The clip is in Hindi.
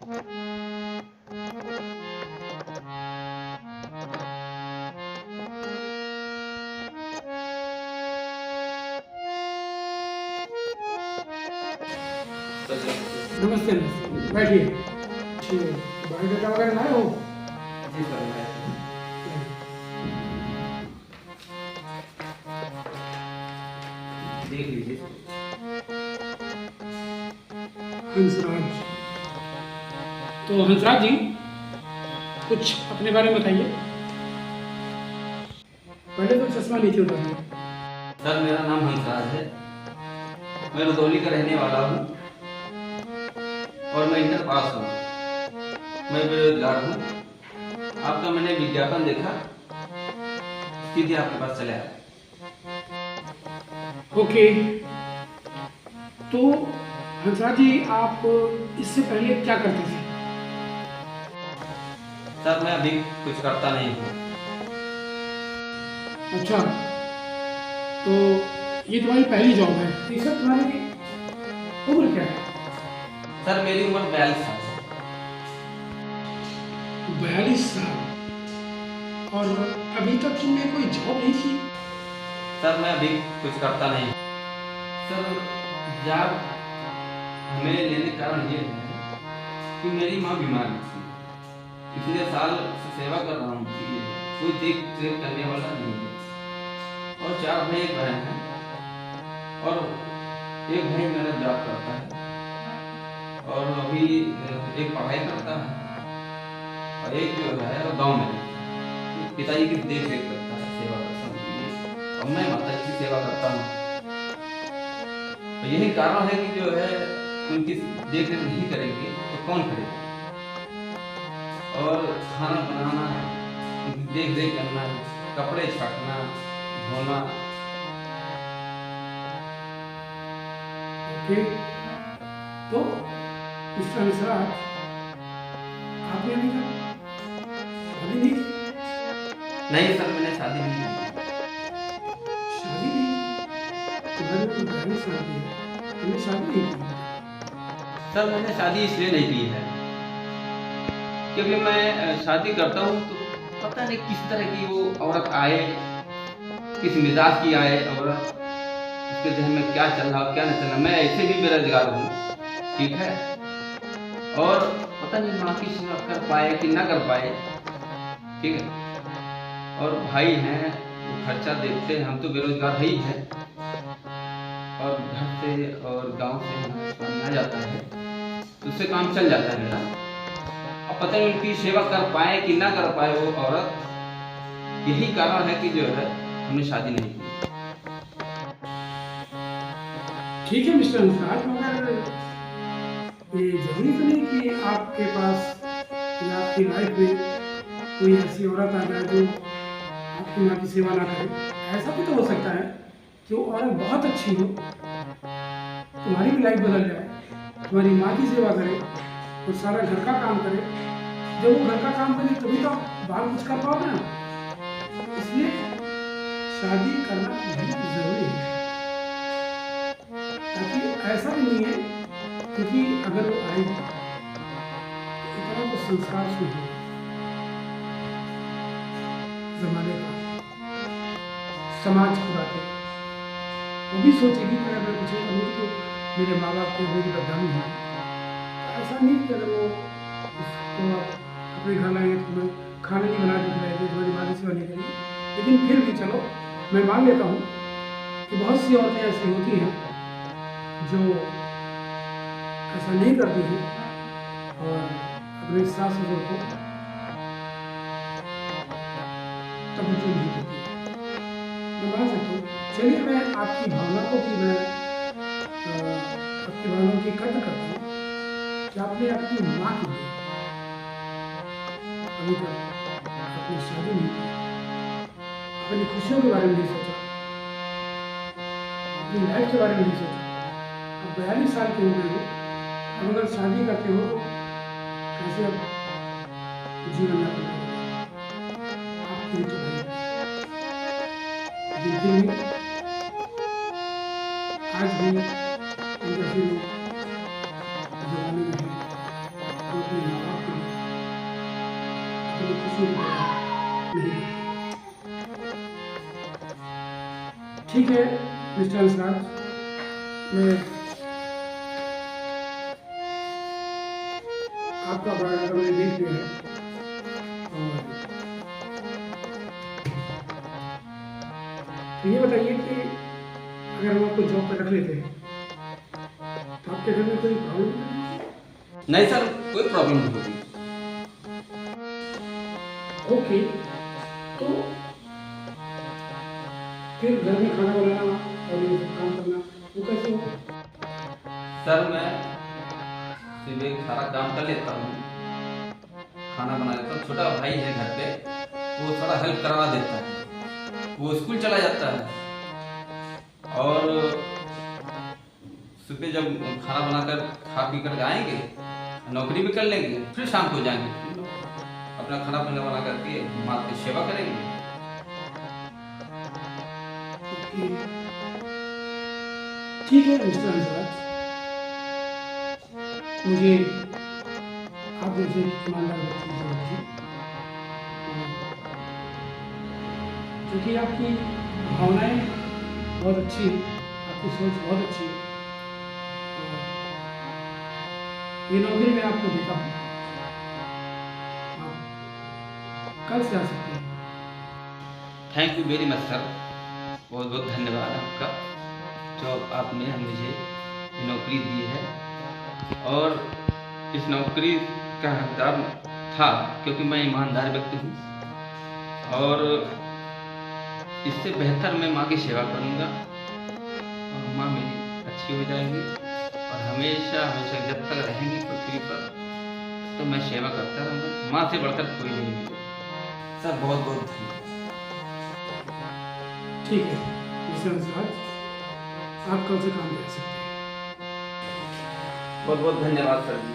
नमस्ते नमस्ते, बैठिए। बायोडाटा वगैरह लाए हो? जी सर, मैं देख लीजिए। हंसराज, तो हंसराज जी कुछ अपने बारे में बताइए। पहले तो चश्मा नीचे उतारिए। सर, मेरा नाम हंसराज है। मैं रुदौली का रहने वाला हूँ और मैं इंटर पास हूँ। मैं बेरोजगार हूँ। आपका मैंने विज्ञापन देखा, सीधे आपके पास चले आया। ओके, तो हंसराज जी आप इससे पहले क्या करते थे? सर, मैं अभी कुछ करता नहीं हूँ। अच्छा, तो ये तुम्हारी पहली जॉब है। ठीक है, तुम्हारी उम्र क्या है? सर, मेरी उम्र 42 साल है। 42 साल, और अभी तक तुमने कोई जॉब नहीं की? सर, मैं अभी कुछ करता नहीं हूँ। सर, जॉब हमें लेने का कारण ये है कि मेरी माँ बीमार थी। इतने साल से सेवा कर रहा हूँ कि कोई देख रेख करने वाला नहीं है। और 4 भाई एक बहन है, और एक भाई मेरा जॉब करता है और अभी एक पढ़ाई करता है, और एक जो है वो गाँव में पिताजी की देख रेख करता है, सेवा करता हूँ। और मैं माता जी की सेवा करता हूँ। तो यही कारण है कि जो है उनकी देख रेख नहीं करेंगे तो कौन करेगा। और खाना बनाना, उनकी देख रेख करना, कपड़े छाटना, धोना। ओके, तो मिस्टर हंसराज, आपने अभी तक शादी नहीं की? नहीं सर, मैंने शादी नहीं की। शादी नहीं की? तुम्हारी उम्र 42 साल की है, तुमने शादी नहीं की? सर, मैंने शादी इसलिए नहीं की है क्योंकि मैं शादी करता हूँ तो पता नहीं किस तरह की वो औरत आए, किस मिजाज की आए औरत, उसके जहन में क्या चल रहा क्या नहीं चल रहा। मैं ऐसे भी बेरोजगार हूँ, ठीक है। और पता नहीं माँ की सेवा कर पाए कि ना कर पाए, ठीक है। और भाई हैं, वो खर्चा देखते हैं, हम तो बेरोजगार ही हैं। और घर से और गांव से हमारा पानी आ जाता है, तो उससे काम चल जाता है मेरा। अब पता नहीं उनकी सेवा कर पाए कि ना कर पाए वो औरत, यही कारण है कि जो है हमने शादी नहीं की। ठीक है मिस्टर हंसराज, मगर ये जरूरी तो नहीं कि आपके पास या आपकी लाइफ में कोई ऐसी औरत आ जाए जो आपकी माँ की सेवा ना करे। ऐसा भी तो हो सकता है कि वो औरत बहुत अच्छी हो, तुम्हारी भी लाइफ बदल जाए, तुम्हारी माँ की सेवा करे और सारा घर का काम करे। जब वो घर का काम करे तभी तो आप बाहर कुछ कर पाओगे ना। इसलिए शादी करना बहुत जरूरी है, ताकि ऐसा भी नहीं है, क्योंकि अगर वो आएगी तो इतना तो संस्कार से हो जमाने का, समाज की बातें, वो भी सोचेगी कि अगर कुछ करूँगी तो मेरे माँ बाप को मेरी बदनामी है। ऐसा नहीं कि अगर वो उसको आप अपने घर लाएंगे तो मैं खाना नहीं बना के खिलाएंगे, तुम्हारी माँ की सेवा नहीं करेगी। लेकिन फिर भी चलो, मैं मान लेता हूँ कि बहुत सी औरतें ऐसी होती हैं जो ऐसा नहीं करती हैं और अपने सास ससुर को तवज्जो नहीं देती है। मैं मान सकता हूँ। चलिए, मैं आपकी भावना को भी मैं आपकी भावनाओं की कदर करता हूँ कि आपने अपनी माँ के लिए अभी तक अपनी शादी नहीं की, अपनी खुशियों के बारे में नहीं सोचा, अपनी लाइफ के बारे में नहीं सोचा। अब 42 साल की उम्र में अब अगर शादी करते हो तो कैसे अब जीवन यापन करोगे? आपके लिए तो भाई, लेकिन फिर भी आज भी हम जैसे लोग जमाने में हैं, तो अपनी बच्चों की परवाह नहीं करते। ठीक है मिस्टर अंसराज, मैं आपका बायोडाटा मैंने देख लिया है और तो ये बताइए कि अगर हम आपको जॉब पर रख लेते हैं तो आपके घर में कोई प्रॉब्लम नहीं? नहीं सर, कोई प्रॉब्लम नहीं होगी। ओके, तो फिर घर में खाना बनाना और ये सब काम करना वो कैसे होगा? सर मैं सुबह सारा काम कर लेता हूँ, खाना बना लेता हूँ। छोटा भाई है घर पे, वो थोड़ा हेल्प करवा देता है। वो स्कूल चला जाता है और सुबह जब खाना बनाकर खा पी कर आएंगे, नौकरी भी कर लेंगे, फिर शाम को जाएंगे अपना खाना पीना बना करके माँ की सेवा करेंगे। ओके, ठीक है मिस्टर अंसराज, मुझे आप जैसे ईमानदार व्यक्ति की जरूरत थी, क्योंकि आपकी भावनाएं बहुत अच्छी हैं, आपकी सोच बहुत अच्छी है और ये नौकरी मैं आपको देता हूँ, आप कल से आ सकते हैं। Thank you very much sir, बहुत बहुत धन्यवाद आपका जो आपने मुझे ये नौकरी दी है। और इस नौकरी का हकदार था क्योंकि मैं ईमानदार व्यक्ति हूँ और इससे बेहतर मैं माँ की सेवा करूँगा और माँ मेरी अच्छी हो जाएगी और हमेशा हमेशा जब तक रहेंगी पृथ्वी पर तो मैं सेवा करता रहूँगा। माँ से बढ़कर कोई नहीं मिलेगा। सर बहुत बहुत धन्यवाद। ठीक है मिस्टर अंसराज, आप कल से काम कर सकते हैं। बहुत बहुत धन्यवाद सर जी।